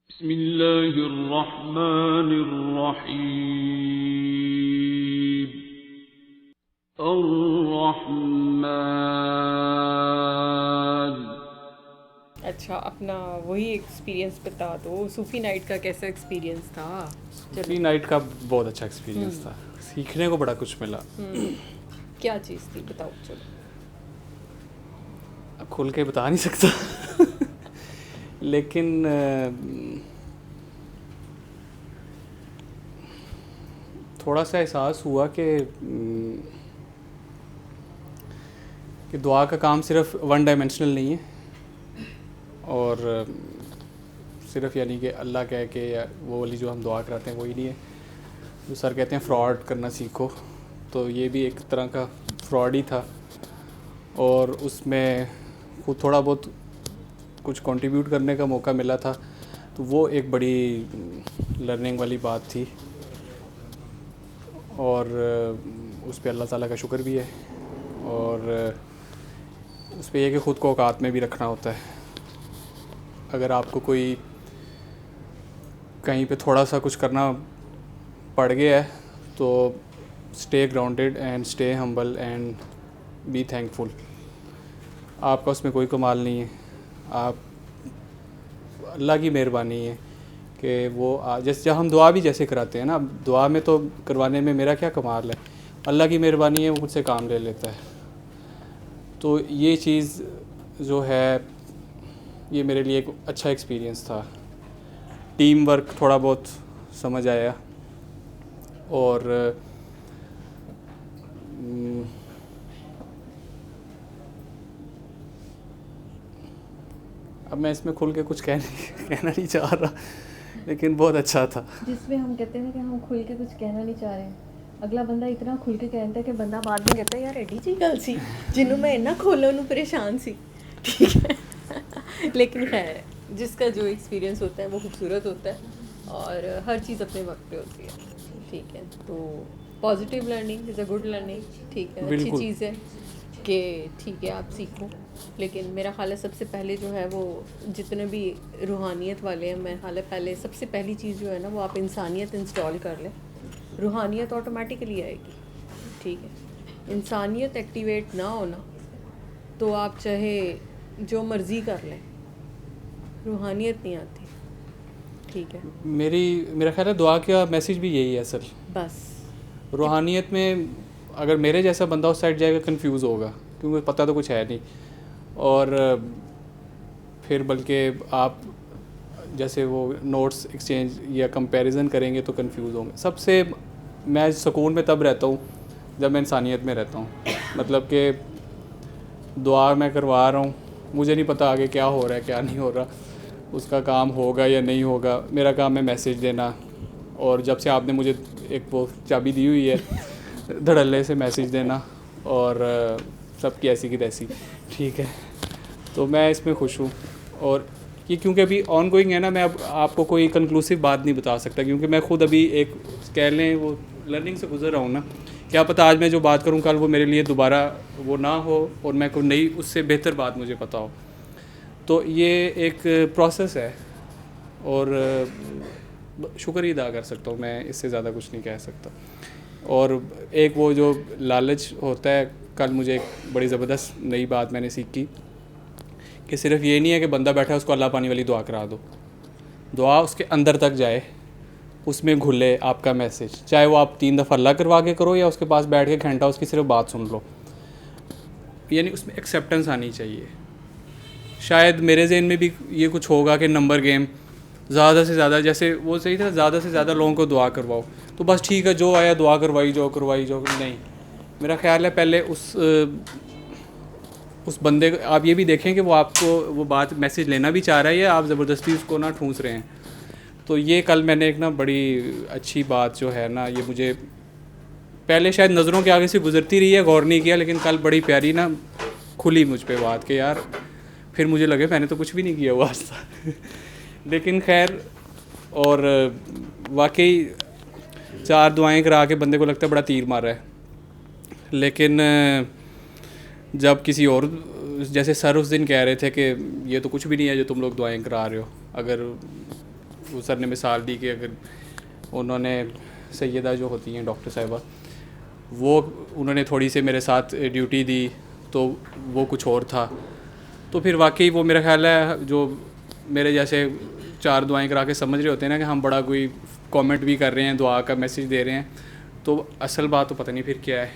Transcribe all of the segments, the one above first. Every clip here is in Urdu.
بسم اللہ الرحمن الرحیم الرحمن. اچھا، اپنا وہی ایکسپیرینس بتا دو، صوفی نائٹ کا کیسا ایکسپیرینس تھا؟ صوفی نائٹ کا بہت اچھا ایکسپیرینس تھا، سیکھنے کو بڑا کچھ ملا. کیا چیز تھی بتاؤ. چلو اب کھل کے بتا نہیں سکتا لیکن تھوڑا سا احساس ہوا کہ دعا کا کام صرف ون ڈائمینشنل نہیں ہے، اور صرف یعنی کہ اللہ کہہ کے یا وہ والی جو ہم دعا کراتے ہیں وہی نہیں ہے. جو سر کہتے ہیں فراڈ کرنا سیکھو، تو یہ بھی ایک طرح کا فراڈ ہی تھا، اور اس میں خود تھوڑا بہت کچھ کنٹریبیوٹ کرنے کا موقع ملا تھا، تو وہ ایک بڑی لرننگ والی بات تھی، اور اس پہ اللہ تعالیٰ کا شکر بھی ہے، اور اس پہ یہ کہ خود کو اوقات میں بھی رکھنا ہوتا ہے. اگر آپ کو کوئی کہیں پہ تھوڑا سا کچھ کرنا پڑ گیا ہے تو stay grounded and stay humble and be thankful. آپ کا اس میں کوئی کمال نہیں ہے، آپ اللہ کی مہربانی ہے کہ وہ جیسے جب ہم دعا بھی جیسے کراتے ہیں نا، دعا میں تو کروانے میں میرا کیا کمال ہے، اللہ کی مہربانی ہے، وہ خود سے کام لے لیتا ہے. تو یہ چیز جو ہے یہ میرے لیے ایک اچھا ایکسپیرینس تھا. ٹیم ورک تھوڑا بہت سمجھ آیا، اور اب میں اس میں کھل کے کچھ کہنا نہیں چاہ رہا، لیکن بہت اچھا تھا. جس میں ہم کہتے ہیں کہ ہم کھل کے کچھ کہنا نہیں چاہ رہے ہیں، اگلا بندہ اتنا کھل کے کہتا ہے کہ بندہ بعد میں کہتا ہے یار ایڈی جی گل سی جنوں میں اتنا کھولو انہوں پریشان سی. ٹھیک ہے لیکن خیر، جس کا جو ایکسپیرینس ہوتا ہے وہ خوبصورت ہوتا ہے، اور ہر چیز اپنے وقت پہ ہوتی ہے. ٹھیک ہے، تو positive learning is a good learning. ٹھیک ہے، اچھی بالکل. چیز ہے کہ ٹھیک ہے آپ سیکھو. لیکن میرا خیال ہے سب سے پہلے جو ہے وہ جتنے بھی روحانیت والے ہیں، میرا خیال ہے پہلے سب سے پہلی چیز جو ہے نا وہ آپ انسانیت انسٹال کر لیں. روحانیت آٹومیٹکلی آئے گی. ٹھیک ہے، انسانیت ایکٹیویٹ نہ ہونا تو آپ چاہے جو مرضی کر لیں، روحانیت نہیں آتی. ٹھیک ہے، میرا خیال ہے دعا کا میسیج بھی یہی ہے اصل. بس روحانیت میں اگر میرے جیسا بندہ اس سائڈ جائے گا کنفیوز ہوگا، کیونکہ پتہ تو کچھ ہے نہیں، اور پھر بلکہ آپ جیسے وہ نوٹس ایکسچینج یا کمپیریزن کریں گے تو کنفیوز ہوں گے. سب سے میں سکون میں تب رہتا ہوں جب میں انسانیت میں رہتا ہوں. مطلب کہ دعا میں کروا رہا ہوں، مجھے نہیں پتہ آگے کیا ہو رہا ہے کیا نہیں ہو رہا، اس کا کام ہوگا یا نہیں ہوگا. میرا کام ہے میسیج دینا، اور جب سے آپ نے مجھے ایک وہ چابی دی ہوئی ہے دھڑلے سے میسیج دینا، اور سب کی ایسی کی تیسی. ٹھیک ہے، تو میں اس میں خوش ہوں. اور یہ کیونکہ ابھی آن گوئنگ ہے نا، میں اب آپ کو کوئی کنکلوسیو بات نہیں بتا سکتا، کیونکہ میں خود ابھی ایک کہہ لیں وہ لرننگ سے گزر رہا ہوں نا. کیا پتہ آج میں جو بات کروں کل وہ میرے لیے دوبارہ وہ نہ ہو، اور میں کوئی نئی اس سے بہتر بات مجھے پتہ ہو. تو یہ ایک پروسیس ہے، اور شکر ہی ادا کر سکتا ہوں، میں اس سے زیادہ کچھ نہیں کہہ سکتا. اور ایک وہ جو لالچ ہوتا ہے، کل مجھے ایک بڑی زبردست نئی بات میں نے سیکھی کہ صرف یہ نہیں ہے کہ بندہ بیٹھا ہے اس کو اللہ پانی والی دعا کرا دو. دعا اس کے اندر تک جائے، اس میں گھلے آپ کا میسیج، چاہے وہ آپ 3 دفعہ اللہ کروا کے کرو یا اس کے پاس بیٹھ کے گھنٹہ اس کی صرف بات سن لو. یعنی اس میں ایکسیپٹنس آنی چاہیے. شاید میرے ذہن میں بھی یہ کچھ ہوگا کہ نمبر گیم، زیادہ سے زیادہ، جیسے وہ صحیح تھا، زیادہ سے زیادہ لوگوں کو دعا کرواؤ تو بس ٹھیک ہے، جو آیا دعا کروائی، جو نہیں. میرا خیال ہے پہلے اس بندے کو آپ یہ بھی دیکھیں کہ وہ آپ کو وہ بات میسیج لینا بھی چاہ رہا ہے یا آپ زبردستی اس کو نہ ٹھونس رہے ہیں. تو یہ کل میں نے ایک نا بڑی اچھی بات جو ہے نا، یہ مجھے پہلے شاید نظروں کے آگے سے گزرتی رہی ہے، غور نہیں کیا، لیکن کل بڑی پیاری نا کھلی مجھ پہ بات کہ یار پھر مجھے لگے میں نے تو کچھ بھی نہیں کیا ہوا آج تک لیکن خیر. اور واقعی 4 دعائیں کرا کے بندے کو لگتا ہے بڑا تیر مارا ہے، لیکن جب کسی اور جیسے سر اس دن کہہ رہے تھے کہ یہ تو کچھ بھی نہیں ہے جو تم لوگ دعائیں کرا رہے ہو، اگر وہ سر نے مثال دی کہ اگر انہوں نے سیدہ جو ہوتی ہیں ڈاکٹر صاحبہ وہ انہوں نے تھوڑی سی میرے ساتھ ڈیوٹی دی تو وہ کچھ اور تھا. تو پھر واقعی وہ میرا خیال ہے جو میرے جیسے 4 دعائیں کرا کے سمجھ رہے ہوتے ہیں نا کہ ہم بڑا کوئی کامنٹ بھی کر رہے ہیں, دعا کا میسیج دے رہے ہیں, تو اصل بات تو پتہ نہیں پھر کیا ہے.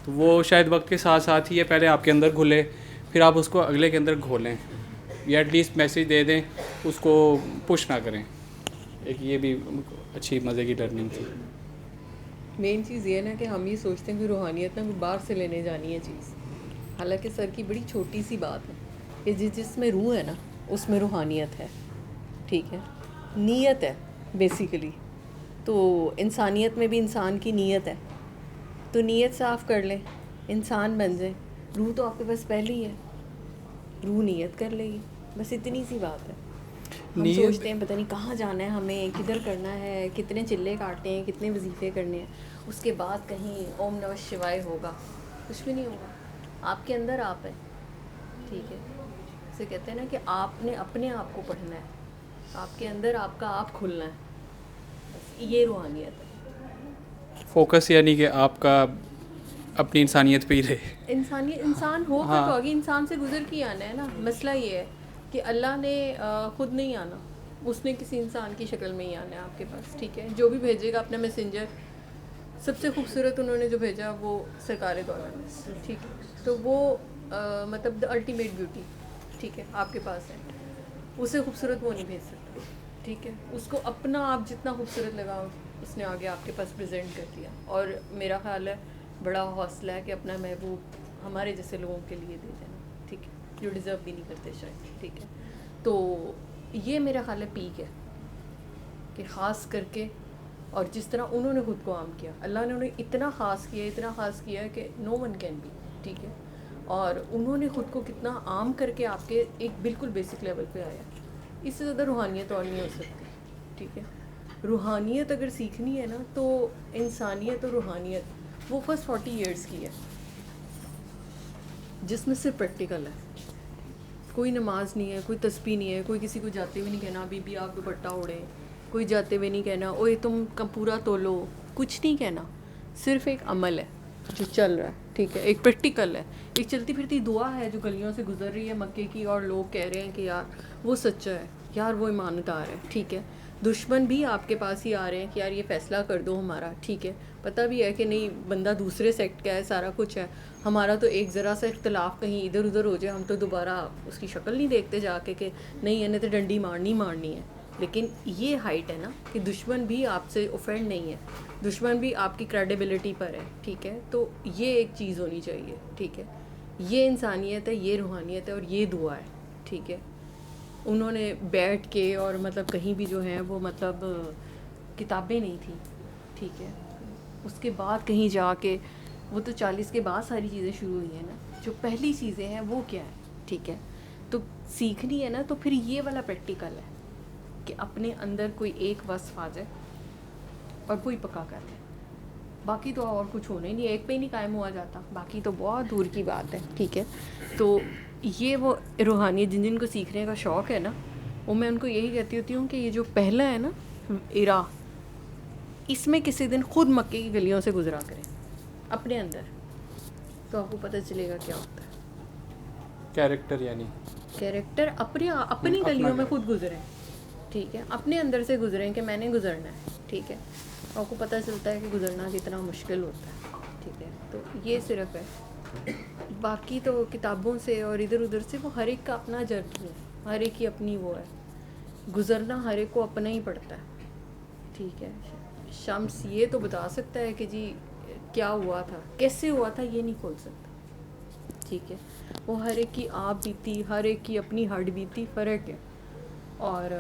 تو وہ شاید وقت کے ساتھ ساتھ ہی ہے, پہلے آپ کے اندر گھلے پھر آپ اس کو اگلے کے اندر گھولیں, یا ایٹ لیسٹ میسیج دے دیں, اس کو پش نہ کریں. ایک یہ بھی اچھی مزے کی لرننگ تھی. مین چیز یہ ہے نا کہ ہم یہ سوچتے ہیں کہ روحانیت نا کوئی باہر سے لینے جانی ہے چیز, حالانکہ سر کی بڑی چھوٹی سی بات ہے کہ جس میں روح ہے نا اس میں روحانیت ہے. ٹھیک ہے, نیت ہے بیسیکلی. تو انسانیت میں بھی انسان کی نیت ہے, تو نیت صاف کر لیں, انسان بن جائیں. روح تو آپ کے پاس پہلے ہی ہے, روح نیت کر لے گی, بس اتنی سی بات ہے. ہم سوچتے ہیں پتہ نہیں کہاں جانا ہے ہمیں, کدھر کرنا ہے, کتنے چلے کاٹنے ہیں, کتنے وظیفے کرنے ہیں, اس کے بعد کہیں اوم نمہ شوائے ہوگا. کچھ بھی نہیں ہوگا, آپ کے اندر آپ ہے. ٹھیک ہے, اسے کہتے ہیں نا کہ آپ نے اپنے آپ کو پڑھنا ہے, آپ کے اندر آپ کا آپ کھلنا ہے. بس یہ روحانیت ہے. فوکس یعنی کہ آپ کا اپنی انسانیت پہ ہی رہے. انسان ہو کر تو آگے انسان سے گزر کے آنا ہے نا. مسئلہ یہ ہے کہ اللہ نے خود نہیں آنا, اس نے کسی انسان کی شکل میں ہی آنا ہے آپ کے پاس. ٹھیک ہے, جو بھی بھیجے گا اپنا میسنجر, سب سے خوبصورت انہوں نے جو بھیجا وہ سرکار دو عالم ہے. ٹھیک ہے, تو وہ مطلب دا الٹیمیٹ بیوٹی, ٹھیک ہے, آپ کے پاس ہے. اس سے خوبصورت وہ نہیں بھیج سکتا. ٹھیک ہے, اس کو اپنا آپ جتنا خوبصورت لگا اس نے آگے آپ کے پاس پریزنٹ کر دیا. اور میرا خیال ہے بڑا حوصلہ ہے کہ اپنا محبوب ہمارے جیسے لوگوں کے لیے دے دینا. ٹھیک ہے, جو ڈیزرو بھی نہیں کرتے شاید. ٹھیک ہے, تو یہ میرا خیال ہے پیک ہے کہ خاص کر کے, اور جس طرح انہوں نے خود کو عام کیا, اللہ نے انہیں اتنا خاص کیا ہے کہ نو ون کین بی. ٹھیک ہے, اور انہوں نے خود کو کتنا عام کر کے آپ کے ایک بالکل بیسک لیول پہ آیا. اس سے زیادہ روحانیت اور نہیں ہو سکتی. ٹھیک ہے, روحانیت اگر سیکھنی ہے نا تو انسانیت اور روحانیت وہ فرسٹ 40 ایئرس کی ہے, جس میں صرف پریکٹیکل ہے. کوئی نماز نہیں ہے, کوئی تسبیح نہیں ہے, کوئی کسی کو جاتے ہوئے نہیں کہنا بی بی آپ دوپٹہ اوڑھیں, کوئی جاتے ہوئے نہیں کہنا اوے تم پورا تولو, کچھ نہیں کہنا. صرف ایک عمل ہے جو چل رہا ہے. ٹھیک ہے, ایک پریکٹیکل ہے, ایک چلتی پھرتی دعا ہے جو گلیوں سے گزر رہی ہے مکے کی, اور لوگ کہہ رہے ہیں کہ یار وہ سچا ہے, یار وہ ایماندار ہے. ٹھیک ہے, دشمن بھی آپ کے پاس ہی آ رہے ہیں کہ یار یہ فیصلہ کر دو ہمارا. ٹھیک ہے, پتہ بھی ہے کہ نہیں بندہ دوسرے سیکٹ کا ہے, سارا کچھ ہے, ہمارا تو ایک ذرا سا اختلاف کہیں ادھر ادھر ہو جائے ہم تو دوبارہ اس کی شکل نہیں دیکھتے جا کے کہ نہیں انہیں تو ڈنڈی مارنی ہے. لیکن یہ ہائٹ ہے نا کہ دشمن بھی آپ سے اوفینڈ نہیں ہے, دشمن بھی آپ کی کریڈیبلٹی پر ہے. ٹھیک ہے, تو یہ ایک چیز ہونی چاہیے. ٹھیک ہے, یہ انسانیت ہے, یہ روحانیت ہے, اور یہ دعا ہے. ٹھیک ہے, انہوں نے بیٹھ کے اور مطلب کہیں بھی جو ہیں وہ مطلب کتابیں نہیں تھیں. ٹھیک ہے, اس کے بعد کہیں جا کے وہ تو 40 کے بعد ساری چیزیں شروع ہوئی ہیں نا. جو پہلی چیزیں ہیں وہ کیا ہے. ٹھیک ہے, تو سیکھنی ہے نا تو پھر یہ والا پریکٹیکل ہے کہ اپنے اندر کوئی ایک وصف آ جائے اور وہی پکا کر لے. باقی تو اور کچھ ہونا ہی نہیں, ایک پہ ہی نہیں قائم ہوا جاتا, باقی تو بہت دور کی بات ہے. ٹھیک ہے, تو یہ وہ روحانیت جن کو سیکھنے کا شوق ہے نا, وہ میں ان کو یہی کہتی ہوتی ہوں کہ یہ جو پہلا ہے نا ایرا, اس میں کسی دن خود مکے کی گلیوں سے گزرا کریں اپنے اندر, تو آپ کو پتہ چلے گا کیا ہوتا ہے. کیریکٹر یعنی کیریکٹر اپنی گلیوں میں خود گزریں. ٹھیک ہے, اپنے اندر سے گزریں کہ میں نے گزرنا ہے. ٹھیک ہے, آپ کو پتہ چلتا ہے کہ گزرنا کتنا مشکل ہوتا ہے. ٹھیک ہے, تو یہ صرف ہے. باقی تو کتابوں سے اور ادھر ادھر سے وہ ہر ایک کا اپنا جرنی ہے, ہر ایک کی اپنی وہ ہے, گزرنا ہر ایک کو اپنا ہی پڑتا ہے. ٹھیک ہے, شمس یہ تو بتا سکتا ہے کہ جی کیا ہوا تھا, کیسے ہوا تھا, یہ نہیں کھول سکتا. ٹھیک ہے, وہ ہر ایک کی آپ بیتی, ہر ایک کی اپنی ہڈ بیتی فرق ہے, اور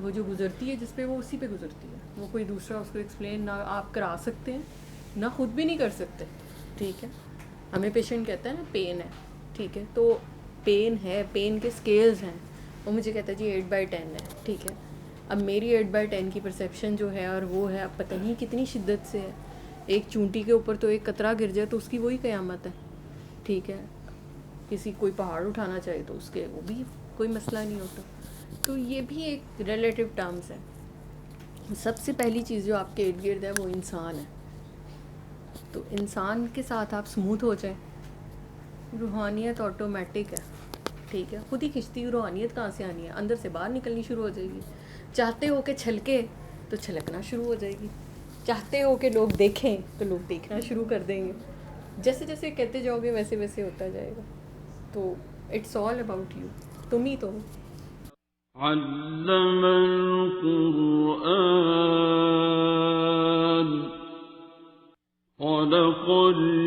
وہ جو گزرتی ہے جس پہ وہ اسی پہ گزرتی ہے. وہ کوئی دوسرا اس کو ایکسپلین نہ آپ کرا سکتے ہیں, نہ خود بھی نہیں کر سکتے. ٹھیک ہے, ہمیں پیشنٹ کہتا ہے نا پین ہے. ٹھیک ہے, تو پین ہے, پین کے اسکیلز ہیں, وہ مجھے کہتا ہے جی 8/10 ہے. ٹھیک ہے, اب میری 8/10 کی پرسیپشن جو ہے اور وہ ہے, اب پتہ نہیں کتنی شدت سے ہے. ایک چونٹی کے اوپر تو ایک قطرہ گر جائے تو اس کی وہی قیامت ہے. ٹھیک ہے, کسی کوئی پہاڑ اٹھانا چاہے تو اس کے وہ بھی کوئی مسئلہ نہیں ہوتا. تو یہ بھی ایک ریلیٹیو ٹرمز ہے. سب سے پہلی چیز جو آپ کے ارد گرد ہے وہ انسان ہے. تو انسان کے ساتھ آپ سموتھ ہو جائیں, روحانیت آٹومیٹک ہے. ٹھیک ہے, خود ہی کھنچتی ہوئی روحانیت کہاں سے آنی ہے, اندر سے باہر نکلنی شروع ہو جائے گی. چاہتے ہو کہ چھلکے تو چھلکنا شروع ہو جائے گی. چاہتے ہو کہ لوگ دیکھیں تو لوگ دیکھنا شروع کر دیں گے. جیسے جیسے کہتے جاؤ گے ویسے ویسے ہوتا جائے گا. تو اٹس آل اباؤٹ یو, تم ہی تو ہو. علم القرآن خلق الإنسان